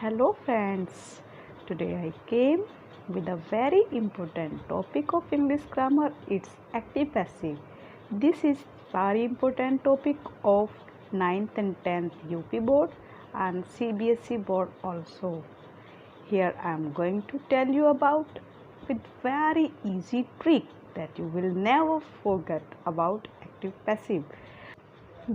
Hello friends, today I came with a very important topic of English grammar. It's active passive. This is very important topic of 9th and 10th UP board and CBSE board also. Here I am going to tell you about with very easy trick that you will never forget about active passive.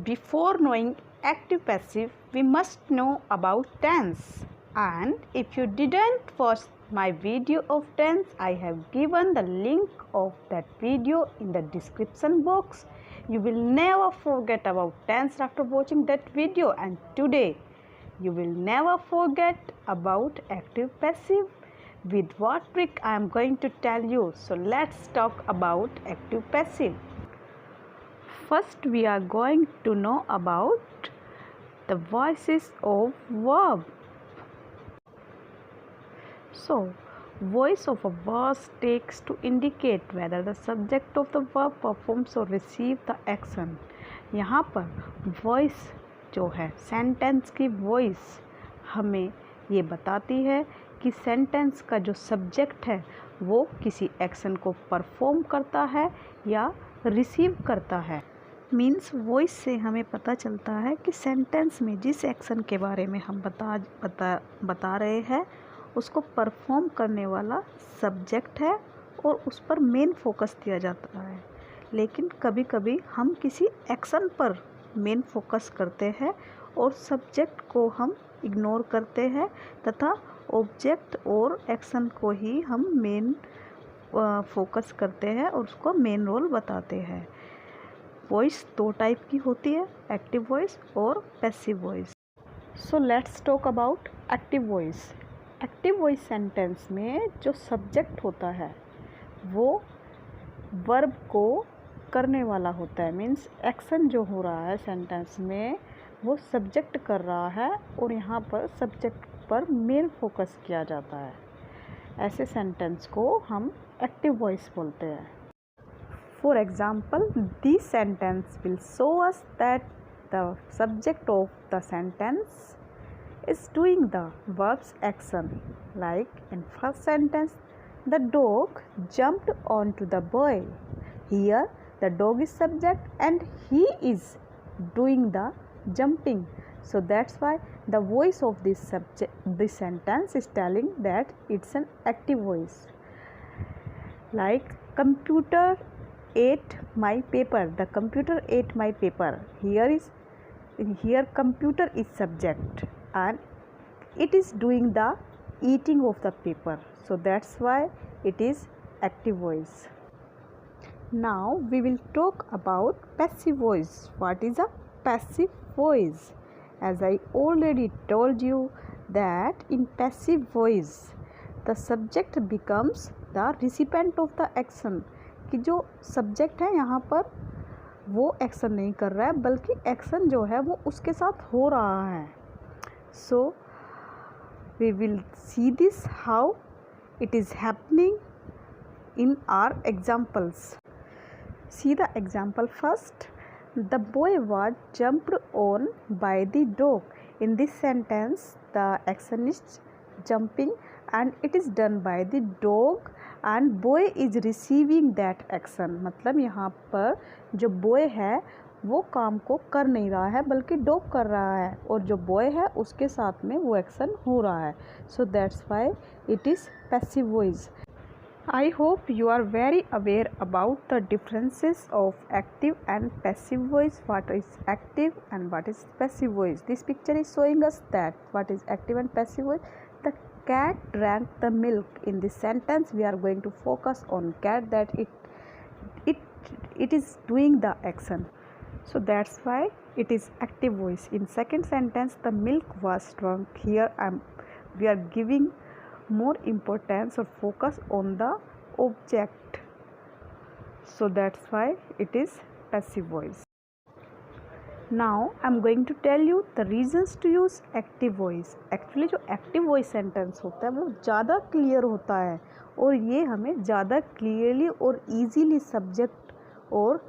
Before knowing active passive, we must know about tense. And if you didn't watch my video of tense, I have given the link of that video in the description box. You will never forget about tense after watching that video, and today you will never forget about active passive. With what trick I am going to tell you. So let's talk about active passive. First, we are going to know about the voices of verb. So, voice of a verb takes to indicate whether the subject of the verb performs or receive the action. यहाँ पर voice जो है sentence की voice हमें ये बताती है कि sentence का जो subject है वो किसी action को perform करता है या receive करता है. मीन्स वॉइस से हमें पता चलता है कि सेंटेंस में जिस एक्शन के बारे में हम बता रहे हैं उसको परफॉर्म करने वाला सब्जेक्ट है और उस पर मेन फोकस दिया जाता है. लेकिन कभी कभी हम किसी एक्शन पर मेन फोकस करते हैं और सब्जेक्ट को हम इग्नोर करते हैं तथा ऑब्जेक्ट और एक्शन को ही हम मेन फोकस करते हैं और उसको मेन रोल बताते हैं. वॉइस दो टाइप की होती है, एक्टिव वॉइस और passive voice. So let's talk about active voice. Active voice sentence में जो सब्जेक्ट होता है वो वर्ब को करने वाला होता है. मीन्स एक्शन जो हो रहा है सेंटेंस में वो सब्जेक्ट कर रहा है और यहाँ पर सब्जेक्ट पर मेन फोकस किया जाता है. ऐसे सेंटेंस को हम एक्टिव वॉइस बोलते हैं. For example, this sentence will show us that the subject of the sentence is doing the verb's action. Like in first sentence, the dog jumped onto the boy. Here, the dog is subject and he is doing the jumping. So that's why the voice of this sentence is telling that it's an active voice. Like computer ate my paper. The computer ate my paper. Here computer is subject and it is doing the eating of the paper. So that's why it is active voice. Now we will talk about passive voice. What is a passive voice? As I already told you that in passive voice the subject becomes the recipient of the action. कि जो subject है यहाँ पर वो action नहीं कर रहा है बल्कि एक्शन जो है वो उसके साथ हो रहा है. So we will see this how it is happening in our examples. See the example first. The boy was jumped on by the dog. In this sentence the action is jumping and it is done by the dog and boy is receiving that action. मतलब यहाँ पर जो boy है वो काम को कर नहीं रहा है बल्कि dog कर रहा है और जो boy है उसके साथ में वो action हो रहा है. So that's why it is passive voice. I hope you are very aware about the differences of active and passive voice. What is active and what is passive voice? This picture is showing us that what is active and passive voice. The cat drank the milk. In this sentence we are going to focus on cat, that it is doing the action. So that's why it is active voice. In second sentence the milk was drunk. Here we are giving more importance or focus on the object. So that's why it is passive voice. Now I am going to tell you the reasons to use active voice. Actually जो active voice sentence होता है वो ज़्यादा clear होता है और ये हमें ज़्यादा क्लियरली और ईजीली सब्जेक्ट और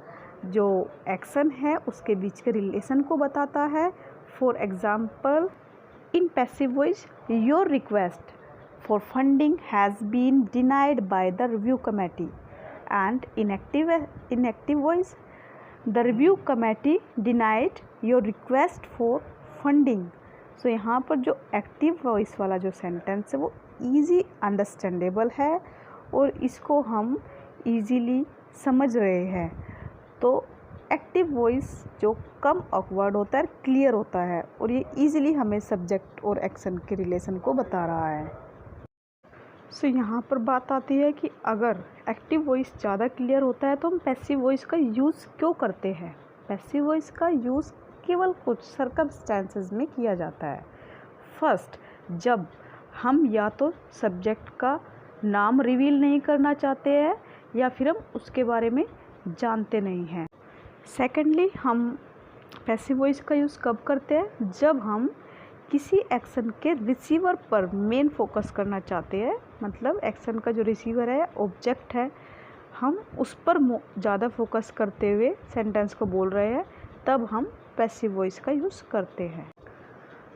जो एक्शन है उसके बीच के रिलेशन को बताता है. For example In passive voice, your request for funding has been denied by the review committee. And in active voice, the review committee denied your request for funding. So यहाँ पर जो active voice वाला जो sentence है वो easy understandable है और इसको हम ईजीली समझ रहे हैं। तो एक्टिव वॉइस जो कम ऑकवर्ड होता है, क्लियर होता है और ये ईजिली हमें सब्जेक्ट और एक्शन के रिलेशन को बता रहा है। सो यहाँ पर बात आती है कि अगर एक्टिव वॉइस ज़्यादा क्लियर होता है तो हम पैसिव वॉइस का यूज़ क्यों करते हैं। पैसिव वॉइस का यूज़ केवल कुछ सर्कमस्टेंसेस में किया जाता है। फर्स्ट, जब हम या तो सब्जेक्ट का नाम रिवील नहीं करना चाहते हैं या फिर हम उसके बारे में जानते नहीं हैं। सेकेंडली, हम पैसिव वॉइस का यूज़ कब करते हैं, जब हम किसी एक्शन के रिसीवर पर मेन फोकस करना चाहते हैं। मतलब एक्शन का जो रिसीवर है, ऑब्जेक्ट है, हम उस पर ज़्यादा फोकस करते हुए सेंटेंस को बोल रहे हैं, तब हम पैसिव वॉइस का यूज़ करते हैं।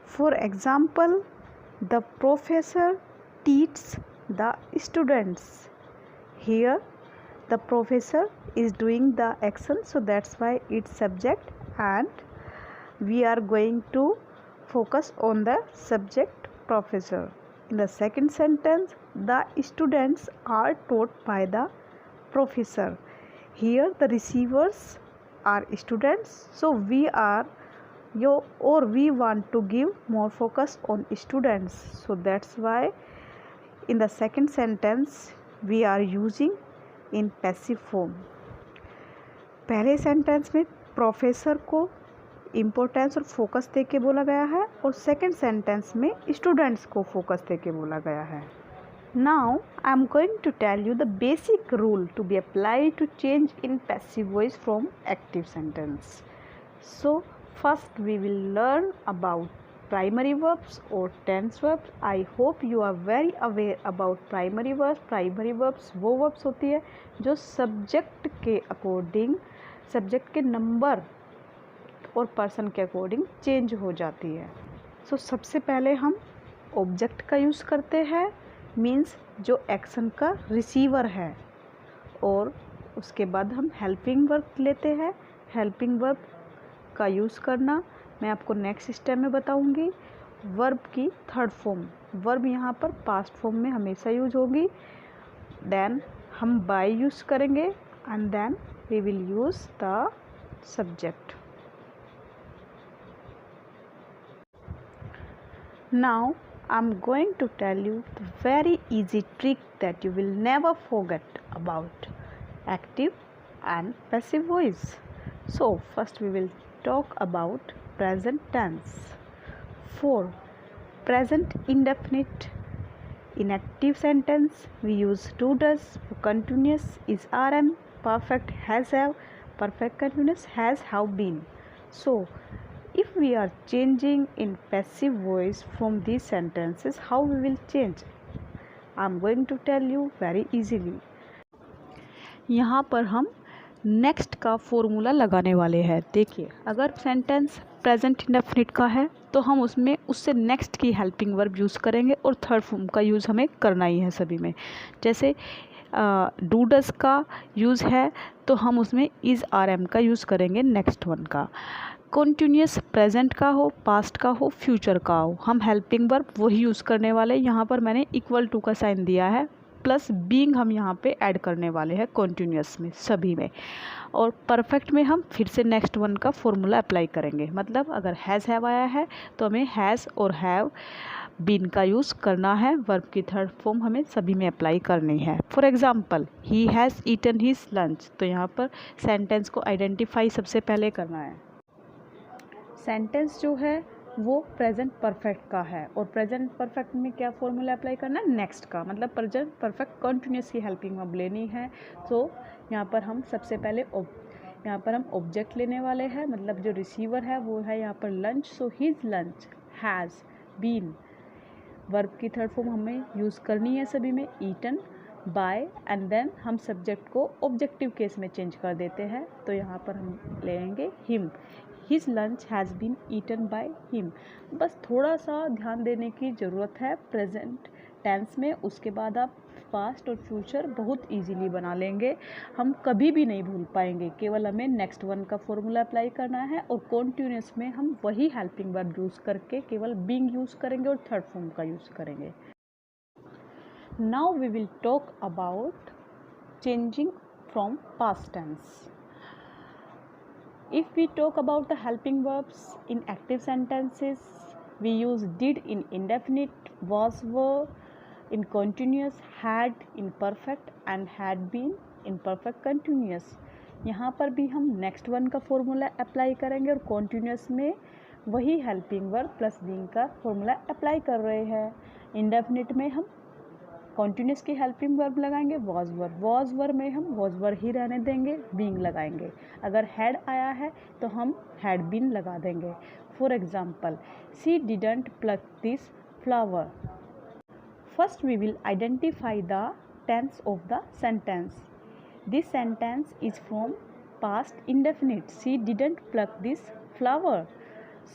For example, the professor teach the students. Here the professor is doing the action, so that's why it's subject and we are going to focus on the subject professor. In the second sentence, the students are taught by the professor. Here the receivers are students, so we want to give more focus on students, so that's why in the second sentence we are using in passive form. पहले sentence में professor को importance और focus दे के बोला गया है और सेकंड सेंटेंस में स्टूडेंट्स को फोकस दे के बोला गया है। Now I am going to tell you the basic rule to be applied to change in passive voice from active sentence. So first we will learn about primary verbs or tense verbs. I hope you are very aware about primary verbs. Primary verbs वो verbs होती है जो subject के according, subject के number और person के according change हो जाती है। सो सबसे पहले हम ऑब्जेक्ट का यूज़ करते हैं, मीन्स जो एक्शन का रिसीवर है, और उसके बाद हम हेल्पिंग वर्ब लेते हैं। हेल्पिंग वर्ब का यूज़ करना मैं आपको नेक्स्ट स्टेप में बताऊंगी। वर्ब की थर्ड फॉर्म, वर्ब यहाँ पर पास्ट फॉर्म में हमेशा यूज होगी। देन हम बाय यूज़ करेंगे and then we will use the subject. Now I am going to tell you the very easy trick that you will never forget about active and passive voice. So first we will talk about present tense. For present indefinite in active sentence we use do does. For continuous is rm. Perfect has have. Perfect continuous has have been. So if we are changing in passive voice from these sentences, how we will change? I am going to tell you very easily. यहाँ पर हम next का formula लगाने वाले हैं। देखिए, अगर sentence present indefinite का है तो हम उसमें उससे नेक्स्ट की हेल्पिंग वर्ब यूज़ करेंगे और थर्ड फॉर्म का यूज़ हमें करना ही है सभी में। जैसे डू डज का यूज़ है तो हम उसमें इज़ आर एम का यूज़ करेंगे नेक्स्ट वन का। कॉन्टीन्यूस प्रेजेंट का हो, पास्ट का हो, फ्यूचर का हो, हम हेल्पिंग वर्ब वही यूज़ करने वाले। यहाँ पर मैंने इक्वल टू का साइन दिया है, प्लस बीइंग हम यहाँ पे ऐड करने वाले हैं कॉन्टीन्यूअस में सभी में। और परफेक्ट में हम फिर से नेक्स्ट वन का फॉर्मूला अप्लाई करेंगे। मतलब अगर हैज़ हैव आया है तो हमें हैज़ और हैव बीन का यूज़ करना है। वर्ब की थर्ड फॉर्म हमें सभी में अप्लाई करनी है। For example, he has eaten his lunch, तो यहाँ पर सेंटेंस को आइडेंटिफाई सबसे पहले करना है। सेंटेंस जो है वो प्रेजेंट परफेक्ट का है और प्रेजेंट परफेक्ट में क्या फॉर्मूला अप्लाई करना है, नेक्स्ट का। मतलब प्रेजेंट परफेक्ट कॉन्टीन्यूस की हेल्पिंग वर्ब लेनी है। तो यहाँ पर हम सबसे पहले यहाँ पर हम ऑब्जेक्ट लेने वाले हैं, मतलब जो रिसीवर है वो है यहाँ पर lunch. So his lunch has been. Verb की थर्ड फॉर्म हमें यूज़ करनी है सभी में, ईटन बाय, एंड देन हम सब्जेक्ट को ऑब्जेक्टिव केस में चेंज कर देते हैं। तो यहाँ पर हम लेंगे him. His lunch has been eaten by him. बस थोड़ा सा ध्यान देने की ज़रूरत है प्रेजेंट टेंस में, उसके बाद आप पास्ट और फ्यूचर बहुत इजीली बना लेंगे, हम कभी भी नहीं भूल पाएंगे। केवल हमें नेक्स्ट वन का फॉर्मूला अप्लाई करना है और कॉन्टिन्यूस में हम वही हेल्पिंग वर्ब यूज़ करके केवल बीइंग यूज़ करेंगे और थर्ड फॉर्म का यूज़ करेंगे। Now we will talk about changing from past tense. If we talk about the helping verbs in active sentences, we use did in indefinite, was, were in continuous, had in perfect and had been in perfect continuous। यहाँ पर भी हम next one का formula apply करेंगे और continuous में वही helping verb plus being का फॉर्मूला अप्लाई कर रहे हैं। इंडेफिनिट में हम कॉन्टीन्यूस की हेल्पिंग वर्ब लगाएंगे वॉज वर में हम वॉज वर ही रहने देंगे, बीइंग लगाएंगे। अगर हैड आया है तो हम हैड बीन लगा देंगे। For example, she didn't pluck this flower. First we will identify the tense of the sentence. This sentence is from past indefinite, she didn't pluck this flower.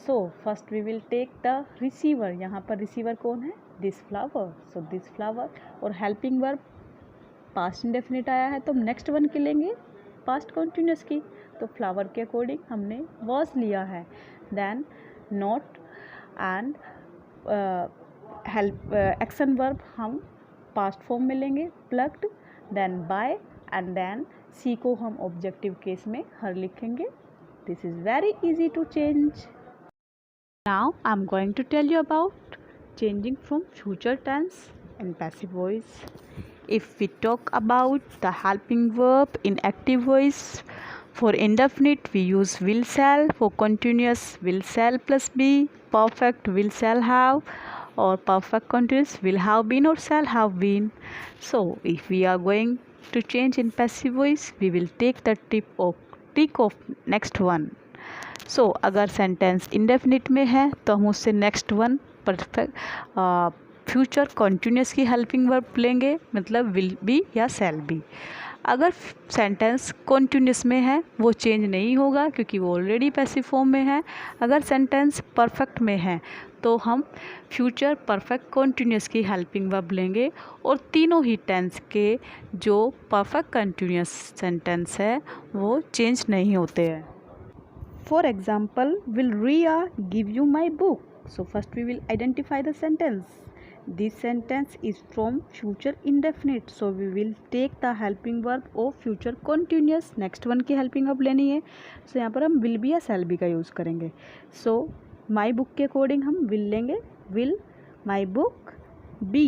So first we will take the receiver. यहाँ पर receiver कौन है? This flower. So this flower और helping verb past indefinite आया है तो हम next one की लेंगे पास्ट कॉन्टिन्यूस की, तो फ्लावर के अकॉर्डिंग हमने वॉज लिया है। Then not and help action verb हम पास्ट फॉर्म में लेंगे plugged, then by and then she को हम ऑब्जेक्टिव केस में हर लिखेंगे। This is very easy to change. Now I am going to tell you about changing from future tense in passive voice. If we talk about the helping verb in active voice, for indefinite we use will shall, for continuous will shall plus be, perfect will shall have, or perfect continuous will have been or shall have been. So if we are going to change in passive voice, we will take the trick of next one. So अगर sentence indefinite में है तो हम उससे next one perfect future continuous की helping verb लेंगे, मतलब will be या शैल बी। अगर सेंटेंस कॉन्टीन्यूस में है वो चेंज नहीं होगा क्योंकि वो ऑलरेडी पैसिव फॉर्म में है। अगर सेंटेंस परफेक्ट में है तो हम फ्यूचर परफेक्ट कॉन्टीन्यूस की हेल्पिंग वर्ब लेंगे और तीनों ही टेंस के जो परफेक्ट कॉन्टीन्यूस सेंटेंस है वो चेंज नहीं होते हैं। For example, will Riya give you my book. So first we will identify the sentence. This sentence is from future indefinite, so we will take the helping verb of future continuous. Next one की helping verb लेनी है, so यहाँ पर हम will be या shall be का use करेंगे। So my book के अकॉर्डिंग हम will लेंगे, will my book be,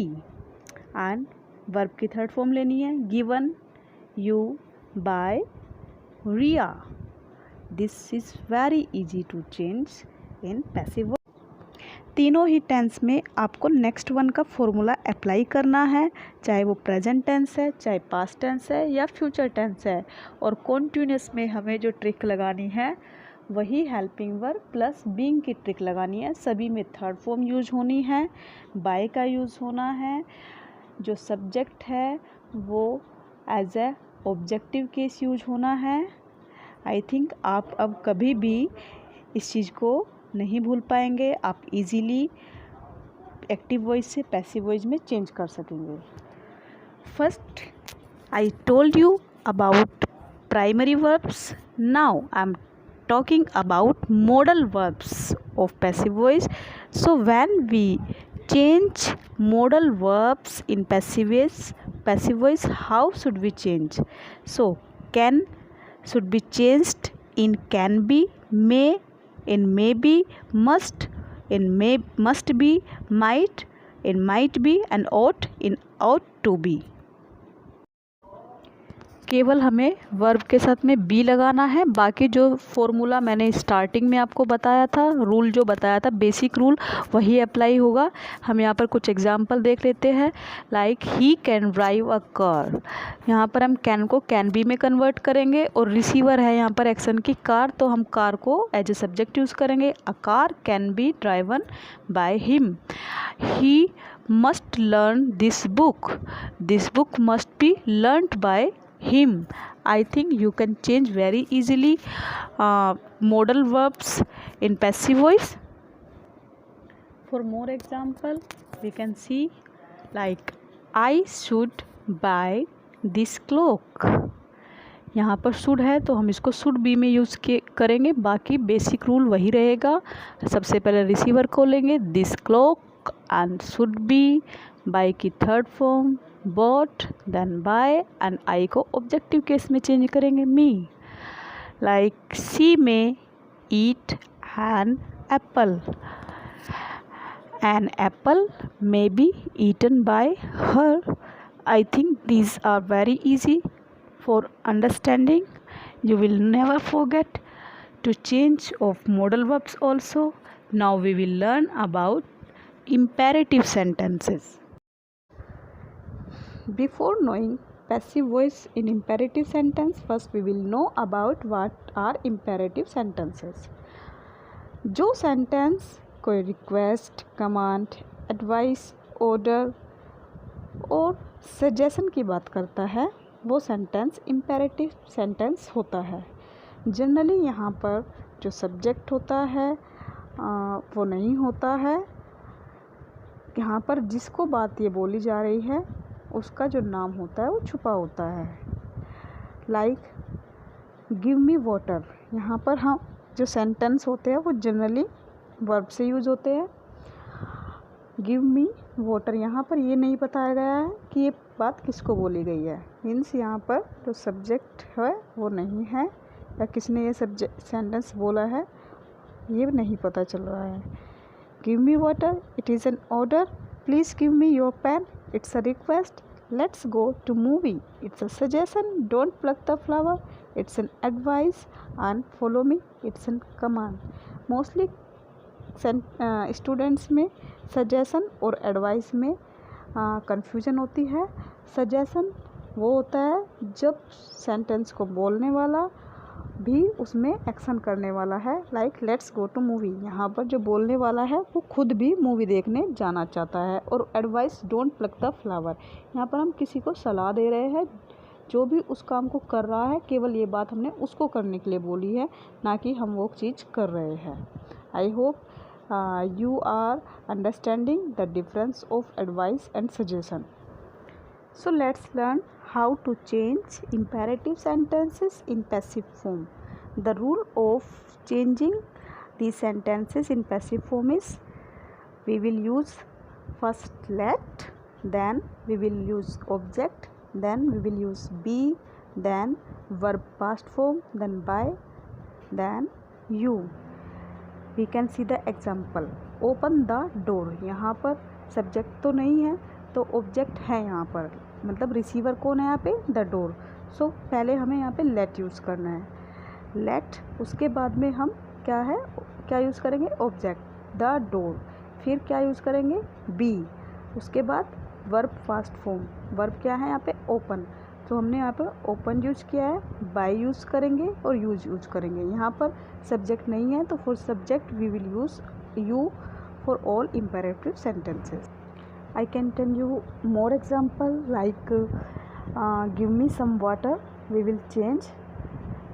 and verb की थर्ड फॉर्म लेनी है given you by Ria. This is very easy to change in passive voice. तीनों ही टेंस में आपको नेक्स्ट वन का फॉर्मूला अप्लाई करना है, चाहे वो प्रेजेंट टेंस है, चाहे पास्ट टेंस है या फ्यूचर टेंस है। और कॉन्टिन्यूस में हमें जो ट्रिक लगानी है वही हेल्पिंग वर्ब प्लस बीइंग की ट्रिक लगानी है। सभी में थर्ड फॉर्म यूज होनी है, बाय का यूज़ होना है, जो सब्जेक्ट है वो as a objective case use होना है। आई थिंक आप अब कभी भी इस चीज़ को नहीं भूल पाएंगे, आप इजीली एक्टिव वॉइस से पैसिव वॉइस में चेंज कर सकेंगे। First I told you about primary verbs, now I am talking about modal verbs of passive voice. So when we change modal verbs in passive voice, how should we change? So can should be changed in can be, may, in may be, must be, might be, and ought to be. केवल हमें verb के साथ में B लगाना है, बाकी जो formula मैंने स्टार्टिंग में आपको बताया था, रूल जो बताया था, बेसिक रूल, वही अप्लाई होगा। हम यहाँ पर कुछ एग्जांपल देख लेते हैं। Like he can drive a car, यहाँ पर हम कैन को कैन बी में कन्वर्ट करेंगे और रिसीवर है यहाँ पर एक्शन की कार, तो हम कार को एज ए सब्जेक्ट यूज़ करेंगे। A car can be driven by him. He must learn this book must be learned by him. I think you can change very easily modal verbs in passive voice. For more example, we can see like I should buy this cloak. यहाँ पर should है तो हम इसको should be में use करेंगे, बाकी basic rule वही रहेगा। सबसे पहले रिसीवर को लेंगे this clock and should be, by की third form bought, then by and I को ऑब्जेक्टिव केस में चेंज करेंगे मी। Like see me eat an apple, an apple may be eaten by her. I think these are very easy for understanding. You will never forget to change of modal verbs also. Now we will learn about imperative sentences. Before knowing passive voice in imperative sentence, first we will know about what are imperative sentences. जो sentence कोई request, command, advice, order और suggestion की बात करता है वो sentence imperative sentence होता है। जनरली यहाँ पर जो सब्जेक्ट होता है वो नहीं होता है। यहाँ पर जिसको बात ये बोली जा रही है उसका जो नाम होता है वो छुपा होता है। लाइक गिव मी वाटर, यहाँ पर हम जो सेंटेंस होते हैं वो जनरली वर्ब से यूज़ होते हैं। गिव मी वाटर, यहाँ पर ये नहीं बताया गया है कि ये बात किसको बोली गई है। मीन्स यहाँ पर जो सब्जेक्ट है वो नहीं है या किसने ये सब्जेक्ट सेंटेंस बोला है ये नहीं पता चल रहा है। Give me water, it is an order. Please give me your pen, it's a request. Let's go to movie, it's a suggestion. Don't pluck the flower, it's an advice. And follow me, it's an command. Mostly students में suggestion और advice में confusion होती है। Suggestion वो होता है जब sentence को बोलने वाला भी उसमें एक्शन करने वाला है। Like let's go to movie, यहाँ पर जो बोलने वाला है वो खुद भी मूवी देखने जाना चाहता है। और advice don't pluck the flower, यहाँ पर हम किसी को सलाह दे रहे हैं जो भी उस काम को कर रहा है, केवल ये बात हमने उसको करने के लिए बोली है, ना कि हम वो चीज़ कर रहे हैं। I hope you are understanding the difference of advice and suggestion. So let's learn how to change imperative sentences in passive form. The rule of changing these sentences in passive form is we will use first let, then we will use object, then we will use be, then verb past form, then by, then you. We can see the example. Open the door, यहाँ पर subject तो नहीं है तो object है यहाँ पर, मतलब रिसीवर कौन है यहाँ पे, द डोर। सो पहले हमें यहाँ पे लेट यूज़ करना है। लेट, उसके बाद में हम क्या यूज़ करेंगे, ऑब्जेक्ट द डोर। फिर क्या यूज़ करेंगे, बी। उसके बाद वर्ब फास्ट फॉर्म, वर्ब क्या है यहाँ पे, ओपन। तो हमने यहाँ पर ओपन यूज किया है, बाय यूज़ करेंगे और यूज करेंगे। यहाँ पर सब्जेक्ट नहीं है तो for subject we will use you for all imperative sentences. I can tell you more example like give me some water, we will change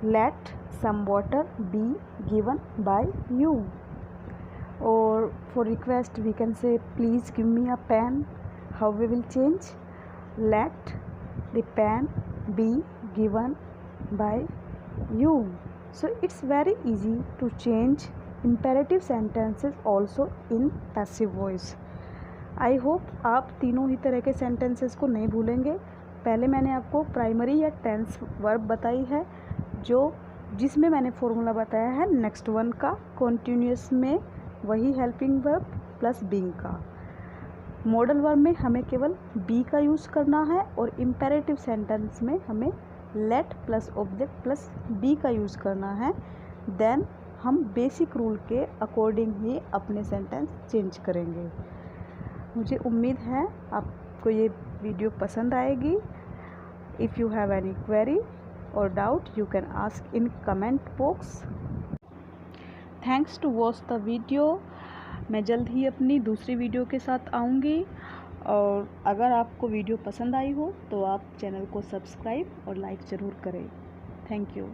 let some water be given by you. और for request we can say please give me a pen, how we will change let the pen be given by you. So it's very easy to change imperative sentences also in passive voice. I hope आप तीनों ही तरह के sentences को नहीं भूलेंगे। पहले मैंने आपको प्राइमरी या टेंस वर्ब बताई है जिसमें मैंने फॉर्मूला बताया है नेक्स्ट वन का, कॉन्टिन्यूस में वही हेल्पिंग वर्ब प्लस बीइंग का। मॉडल वर्ब में हमें केवल बी का यूज़ करना है और इम्पेरेटिव सेंटेंस में हमें let plus object plus be का यूज़ करना है। देन हम बेसिक रूल के अकॉर्डिंग ही अपने सेंटेंस चेंज करेंगे। मुझे उम्मीद है आपको ये वीडियो पसंद आएगी। If you have any query or doubt you can ask in comment box. Thanks to watch the video. मैं जल्द ही अपनी दूसरी वीडियो के साथ आऊँगी और अगर आपको वीडियो पसंद आई हो तो आप चैनल को सब्सक्राइब और लाइक ज़रूर करें। Thank you.